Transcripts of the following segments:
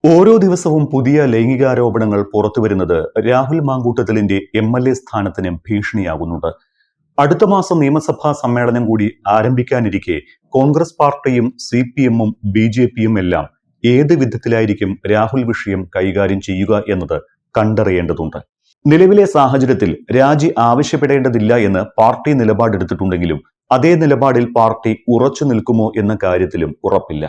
ഓരോ ദിവസവും പുതിയ ലൈംഗികാരോപണങ്ങൾ പുറത്തുവരുന്നത് രാഹുൽ മാങ്കൂട്ടത്തിലിന്റെ MLA സ്ഥാനത്തിന് ഭീഷണിയാകുന്നുണ്ട്. അടുത്ത മാസം നിയമസഭാ സമ്മേളനം കൂടി ആരംഭിക്കാനിരിക്കെ കോൺഗ്രസ് പാർട്ടിയും CPM-ഉം BJP-യും എല്ലാം ഏത് വിധത്തിലായിരിക്കും രാഹുൽ വിഷയം കൈകാര്യം ചെയ്യുക എന്നത് കണ്ടറിയേണ്ടതുണ്ട്. നിലവിലെ സാഹചര്യത്തിൽ രാജി ആവശ്യപ്പെടേണ്ടതില്ല എന്ന് പാർട്ടി നിലപാടെടുത്തിട്ടുണ്ടെങ്കിലും അതേ നിലപാടിൽ പാർട്ടി ഉറച്ചു നിൽക്കുമോ എന്ന കാര്യത്തിലും ഉറപ്പില്ല.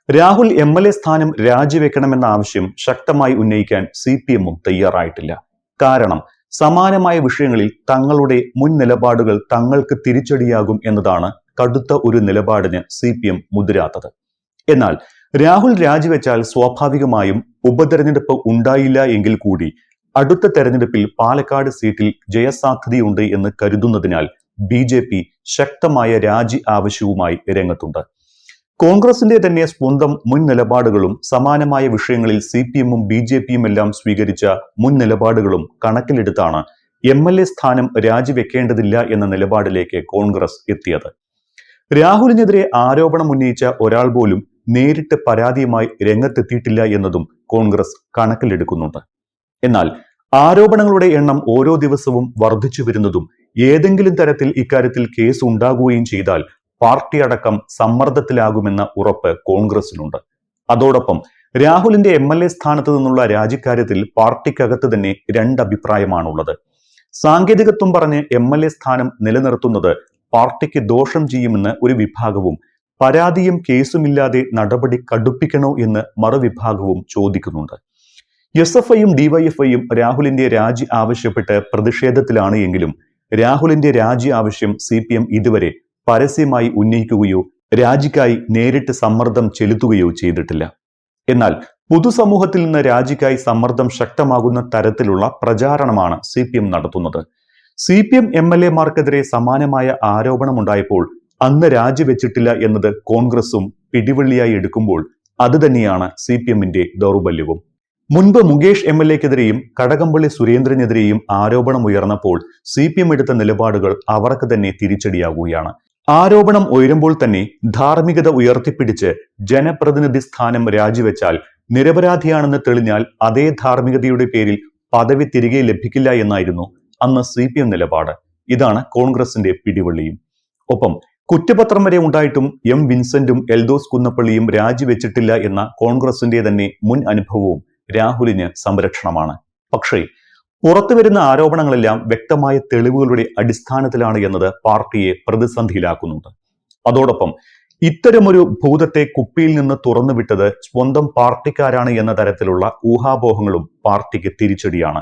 രാഹുൽ MLA സ്ഥാനം രാജിവെക്കണമെന്ന ആവശ്യം ശക്തമായി ഉന്നയിക്കാൻ CPM-ഉം തയ്യാറായിട്ടില്ല. കാരണം സമാനമായ വിഷയങ്ങളിൽ തങ്ങളുടെ മുൻ നിലപാടുകൾ തങ്ങൾക്ക് തിരിച്ചടിയാകും എന്നതാണ് കടുത്ത ഒരു നിലപാടിന് CPM മുതിരാത്തത്. എന്നാൽ രാഹുൽ രാജിവെച്ചാൽ സ്വാഭാവികമായും ഉപതെരഞ്ഞെടുപ്പ് ഉണ്ടായില്ല എങ്കിൽ കൂടി അടുത്ത തെരഞ്ഞെടുപ്പിൽ പാലക്കാട് സീറ്റിൽ ജയസാധ്യതയുണ്ട് എന്ന് കരുതുന്നതിനാൽ BJP ശക്തമായ രാജി ആവശ്യവുമായി രംഗത്തുണ്ട്. കോൺഗ്രസിന്റെ തന്നെ സ്വന്തം മുൻ നിലപാടുകളും സമാനമായ വിഷയങ്ങളിൽ CPM-ഉം BJP-യും എല്ലാം സ്വീകരിച്ച മുൻ നിലപാടുകളും കണക്കിലെടുത്താണ് MLA സ്ഥാനം രാജിവെക്കേണ്ടതില്ല എന്ന നിലപാടിലേക്ക് കോൺഗ്രസ് എത്തിയത്. രാഹുലിനെതിരെ ആരോപണം ഉന്നയിച്ച ഒരാൾ പോലും നേരിട്ട് പരാതിയുമായി രംഗത്തെത്തിയിട്ടില്ല എന്നതും കോൺഗ്രസ് കണക്കിലെടുക്കുന്നുണ്ട്. എന്നാൽ ആരോപണങ്ങളുടെ എണ്ണം ഓരോ ദിവസവും വർദ്ധിച്ചു വരുന്നതും ഏതെങ്കിലും തരത്തിൽ ഇക്കാര്യത്തിൽ കേസ് ഉണ്ടാകുകയും ചെയ്താൽ പാർട്ടി അടക്കം സമ്മർദ്ദത്തിലാകുമെന്ന ഉറപ്പ് കോൺഗ്രസിനുണ്ട്. അതോടൊപ്പം രാഹുലിന്റെ MLA സ്ഥാനത്ത് നിന്നുള്ള രാജിക്കാര്യത്തിൽ പാർട്ടിക്കകത്ത് തന്നെ രണ്ടഭിപ്രായമാണുള്ളത്. സാങ്കേതികത്വം പറഞ്ഞ് MLA സ്ഥാനം നിലനിർത്തുന്നത് പാർട്ടിക്ക് ദോഷം ചെയ്യുമെന്ന് ഒരു വിഭാഗവും പരാതിയും കേസുമില്ലാതെ നടപടി കടുപ്പിക്കണോ എന്ന് മറുവിഭാഗവും ചോദിക്കുന്നുണ്ട്. SFI-യും DYFI-യും രാഹുലിന്റെ രാജി ആവശ്യപ്പെട്ട് പ്രതിഷേധത്തിലാണ് എങ്കിലും രാഹുലിന്റെ രാജി ആവശ്യം CPM ഇതുവരെ പരസ്യമായി ഉന്നയിക്കുകയോ രാജിക്കായി നേരിട്ട് സമ്മർദ്ദം ചെലുത്തുകയോ ചെയ്തിട്ടില്ല. എന്നാൽ പൊതുസമൂഹത്തിൽ നിന്ന് രാജിക്കായി സമ്മർദ്ദം ശക്തമാകുന്ന തരത്തിലുള്ള പ്രചാരണമാണ് CPM നടത്തുന്നത്. CPM MLA-മാർക്കെതിരെ സമാനമായ ആരോപണമുണ്ടായപ്പോൾ അന്ന് രാജിവെച്ചിട്ടില്ല എന്നത് കോൺഗ്രസും പിടിവള്ളിയായി എടുക്കുമ്പോൾ അത് തന്നെയാണ് CPM-ന്റെ ദൗർബല്യവും. മുൻപ് മുകേഷ് MLA-ക്കെതിരെയും കടകംപള്ളി സുരേന്ദ്രനെതിരെയും ആരോപണം ഉയർന്നപ്പോൾ CPM എടുത്ത നിലപാടുകൾ അവർക്ക് തന്നെ തിരിച്ചടിയാകുകയാണ്. ആരോപണം ഉയരുമ്പോൾ തന്നെ ധാർമ്മികത ഉയർത്തിപ്പിടിച്ച് ജനപ്രതിനിധി സ്ഥാനം രാജിവെച്ചാൽ നിരപരാധിയാണെന്ന് തെളിഞ്ഞാൽ അതേ ധാർമ്മികതയുടെ പേരിൽ പദവി തിരികെ ലഭിക്കില്ല എന്നായിരുന്നു അന്ന് CPM നിലപാട്. ഇതാണ് കോൺഗ്രസിന്റെ പിടിവള്ളിയും. ഒപ്പം കുറ്റപത്രം വരെ ഉണ്ടായിട്ടും വിൻസെന്റും എൽദോസ് കുന്നപ്പള്ളിയും രാജിവെച്ചിട്ടില്ല എന്ന കോൺഗ്രസിന്റെ തന്നെ മുൻ അനുഭവവും രാഹുലിന് സംരക്ഷണമാണ്. പക്ഷേ പുറത്തുവരുന്ന ആരോപണങ്ങളെല്ലാം വ്യക്തമായ തെളിവുകളുടെ അടിസ്ഥാനത്തിലാണ് എന്നത് പാർട്ടിയെ പ്രതിസന്ധിയിലാക്കുന്നുണ്ട്. അതോടൊപ്പം ഇത്തരമൊരു ഭൂതത്തെ കുപ്പിയിൽ നിന്ന് തുറന്നുവിട്ടത് സ്വന്തം പാർട്ടിക്കാരാണ് എന്ന തരത്തിലുള്ള ഊഹാപോഹങ്ങളും പാർട്ടിക്ക് തിരിച്ചടിയാണ്.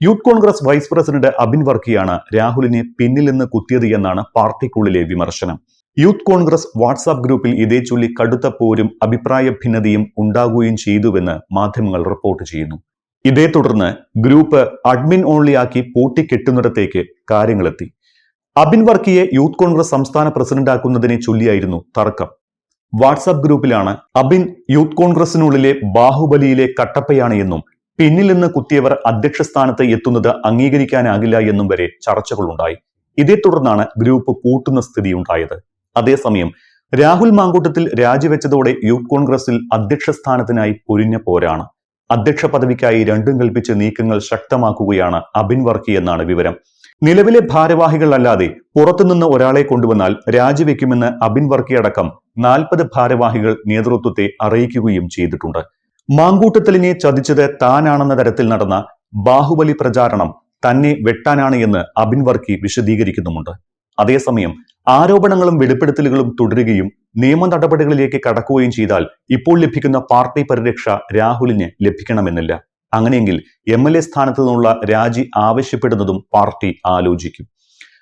Youth Congress vice president Abin വർക്കിയാണ് രാഹുലിനെ പിന്നിൽ നിന്ന് കുത്തിയത് എന്നാണ് പാർട്ടിക്കുള്ളിലെ വിമർശനം. യൂത്ത് കോൺഗ്രസ് വാട്സാപ്പ് ഗ്രൂപ്പിൽ ഇതേ ചൊല്ലി കടുത്ത പോരും അഭിപ്രായ ഭിന്നതയും ഉണ്ടാകുകയും ചെയ്തുവെന്ന് മാധ്യമങ്ങൾ റിപ്പോർട്ട് ചെയ്യുന്നു. ഇതേ തുടർന്ന് ഗ്രൂപ്പ് അഡ്മിൻ ഓൺലി ആക്കി പൂട്ടിക്കെട്ടുന്നിടത്തേക്ക് കാര്യങ്ങളെത്തി. അബിൻ വർക്കിയെ യൂത്ത് കോൺഗ്രസ് സംസ്ഥാന പ്രസിഡന്റാക്കുന്നതിനെ ചൊല്ലിയായിരുന്നു തർക്കം. വാട്സാപ്പ് ഗ്രൂപ്പിലാണ് അബിൻ യൂത്ത് കോൺഗ്രസിനുള്ളിലെ ബാഹുബലിയിലെ കട്ടപ്പയാണ് എന്നും പിന്നിൽ നിന്ന് കുത്തിയവർ അധ്യക്ഷ സ്ഥാനത്ത് എത്തുന്നത് അംഗീകരിക്കാനാകില്ല എന്നും വരെ ചർച്ചകളുണ്ടായി. ഇതേ തുടർന്നാണ് ഗ്രൂപ്പ് പൂട്ടുന്ന സ്ഥിതി ഉണ്ടായത്. അതേസമയം രാഹുൽ മാങ്കൂട്ടത്തിൽ രാജിവെച്ചതോടെ യൂത്ത് കോൺഗ്രസിൽ അധ്യക്ഷ സ്ഥാനത്തിനായി പൊരിഞ്ഞ പോരാണ്. അധ്യക്ഷ പദവിക്കായി രണ്ടും കൽപ്പിച്ച് നീക്കങ്ങൾ ശക്തമാക്കുകയാണ് അബിൻ വർക്കി എന്നാണ് വിവരം. നിലവിലെ ഭാരവാഹികൾ അല്ലാതെ പുറത്തുനിന്ന് ഒരാളെ കൊണ്ടുവന്നാൽ രാജിവെക്കുമെന്ന് അബിൻ വർക്കി അടക്കം 40 ഭാരവാഹികൾ നേതൃത്വത്തെ അറിയിക്കുകയും ചെയ്തിട്ടുണ്ട്. മാങ്കൂട്ടത്തിലിനെ ചതിച്ചത് താനാണെന്ന തരത്തിൽ നടന്ന ബാഹുബലി പ്രചാരണം തന്നെ വെട്ടാനാണ് എന്ന് അബിൻ വർക്കി വിശദീകരിക്കുന്നുമുണ്ട്. അതേസമയം ആരോപണങ്ങളും വെളിപ്പെടുത്തലുകളും തുടരുകയും നിയമ നടപടികളിലേക്ക് കടക്കുകയും ചെയ്താൽ ഇപ്പോൾ ലഭിക്കുന്ന പാർട്ടി പരിരക്ഷ രാഹുലിന് ലഭിക്കണമെന്നില്ല. അങ്ങനെയെങ്കിൽ MLA സ്ഥാനത്തു നിന്നുള്ള രാജി ആവശ്യപ്പെടുന്നതും പാർട്ടി ആലോചിക്കും.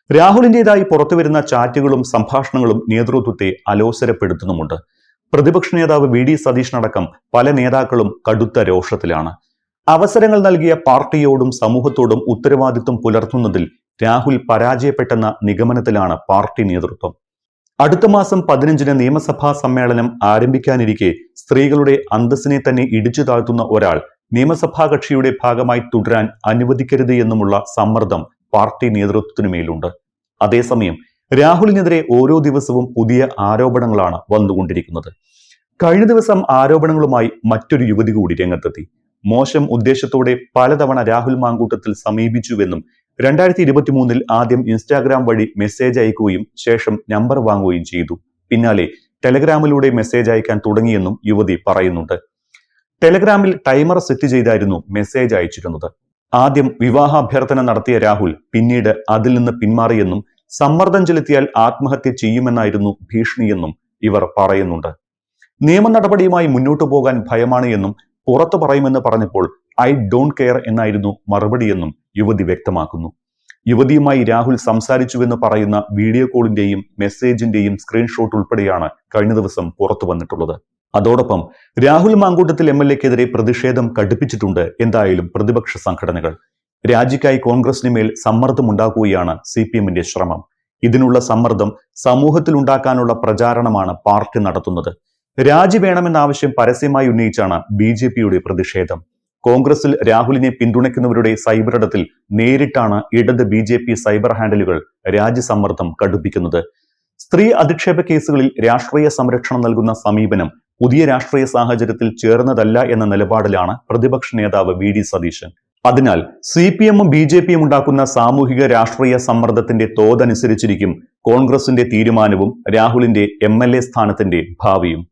രാഹുലിന്റേതായി പുറത്തുവരുന്ന ചാറ്റുകളും സംഭാഷണങ്ങളും നേതൃത്വത്തെ അലോസരപ്പെടുത്തുന്നുമുണ്ട്. പ്രതിപക്ഷ നേതാവ് VD സതീശനടക്കം പല നേതാക്കളും കടുത്ത രോഷത്തിലാണ്. അവസരങ്ങൾ നൽകിയ പാർട്ടിയോടും സമൂഹത്തോടും ഉത്തരവാദിത്വം പുലർത്തുന്നതിൽ രാഹുൽ പരാജയപ്പെട്ടെന്ന നിഗമനത്തിലാണ് പാർട്ടി നേതൃത്വം. അടുത്ത മാസം 15-ന് നിയമസഭാ സമ്മേളനം ആരംഭിക്കാനിരിക്കെ സ്ത്രീകളുടെ അന്തസ്സിനെ തന്നെ ഇടിച്ചു താഴ്ത്തുന്ന ഒരാൾ നിയമസഭാ കക്ഷിയുടെ ഭാഗമായി തുടരാൻ അനുവദിക്കരുത് എന്നുമുള്ള സമ്മർദ്ദം പാർട്ടി നേതൃത്വത്തിനുമേലുണ്ട്. അതേസമയം രാഹുലിനെതിരെ ഓരോ ദിവസവും പുതിയ ആരോപണങ്ങളാണ് വന്നുകൊണ്ടിരിക്കുന്നത്. കഴിഞ്ഞ ദിവസം ആരോപണങ്ങളുമായി മറ്റൊരു യുവതി കൂടി രംഗത്തെത്തി. മോശം ഉദ്ദേശത്തോടെ പലതവണ രാഹുൽ മാങ്കൂട്ടത്തിൽ സമീപിച്ചുവെന്നും 2023 ആദ്യം ഇൻസ്റ്റാഗ്രാം വഴി മെസ്സേജ് അയക്കുകയും ശേഷം നമ്പർ വാങ്ങുകയും ചെയ്തു. പിന്നാലെ ടെലഗ്രാമിലൂടെ മെസ്സേജ് അയക്കാൻ തുടങ്ങിയെന്നും യുവതി പറയുന്നുണ്ട്. ടെലഗ്രാമിൽ ടൈമർ സെറ്റ് ചെയ്തായിരുന്നു മെസ്സേജ് അയച്ചിരുന്നത്. ആദ്യം വിവാഹാഭ്യർത്ഥന നടത്തിയ രാഹുൽ പിന്നീട് അതിൽ നിന്ന് പിന്മാറിയെന്നും സമ്മർദ്ദം ചെലുത്തിയാൽ ആത്മഹത്യ ചെയ്യുമെന്നായിരുന്നു ഭീഷണിയെന്നും ഇവർ പറയുന്നുണ്ട്. നിയമ നടപടിയുമായി മുന്നോട്ടു പോകാൻ ഭയമാണ് എന്നും പുറത്തു പറയുമെന്ന് പറഞ്ഞപ്പോൾ ഐ ഡോണ്ട് കെയർ എന്നായിരുന്നു മറുപടിയെന്നും യുവതി വ്യക്തമാക്കുന്നു. യുവതിയുമായി രാഹുൽ സംസാരിച്ചുവെന്ന് പറയുന്ന വീഡിയോ കോളിന്റെയും മെസ്സേജിന്റെയും സ്ക്രീൻഷോട്ട് ഉൾപ്പെടെയാണ് കഴിഞ്ഞ ദിവസം പുറത്തു വന്നിട്ടുള്ളത്. അതോടൊപ്പം രാഹുൽ മാങ്കൂട്ടത്തിൽ MLA-ക്കെതിരെ പ്രതിഷേധം കടുപ്പിച്ചിട്ടുണ്ട് എന്തായാലും പ്രതിപക്ഷ സംഘടനകൾ. രാജിക്കായി കോൺഗ്രസിന് മേൽ സമ്മർദ്ദമുണ്ടാക്കുകയാണ് CPM-ന്റെ ശ്രമം. ഇതിനുള്ള സമ്മർദ്ദം സമൂഹത്തിൽ ഉണ്ടാക്കാനുള്ള പ്രചാരണമാണ് പാർട്ടി നടത്തുന്നത്. രാജി വേണമെന്ന ആവശ്യം പരസ്യമായി ഉന്നയിച്ചാണ് BJP-യുടെ പ്രതിഷേധം. കോൺഗ്രസിൽ രാഹുലിനെ പിന്തുണയ്ക്കുന്നവരുടെ സൈബറിടത്തിൽ നേരിട്ടാണ് ഇടത് BJP സൈബർ ഹാൻഡിലുകൾ രാജി സമ്മർദ്ദം കടുപ്പിക്കുന്നത്. സ്ത്രീ അധിക്ഷേപ കേസുകളിൽ രാഷ്ട്രീയ സംരക്ഷണം നൽകുന്ന സമീപനം പുതിയ രാഷ്ട്രീയ സാഹചര്യത്തിൽ ചേർന്നതല്ല എന്ന നിലപാടിലാണ് പ്രതിപക്ഷ നേതാവ് VD സതീശൻ. അതിനാൽ CPM-ഉം BJP-യും ഉണ്ടാക്കുന്ന സാമൂഹിക രാഷ്ട്രീയ സമ്മർദ്ദത്തിന്റെ തോതനുസരിച്ചിരിക്കും കോൺഗ്രസിന്റെ തീരുമാനവും രാഹുലിന്റെ MLA സ്ഥാനത്തിന്റെ ഭാവിയും.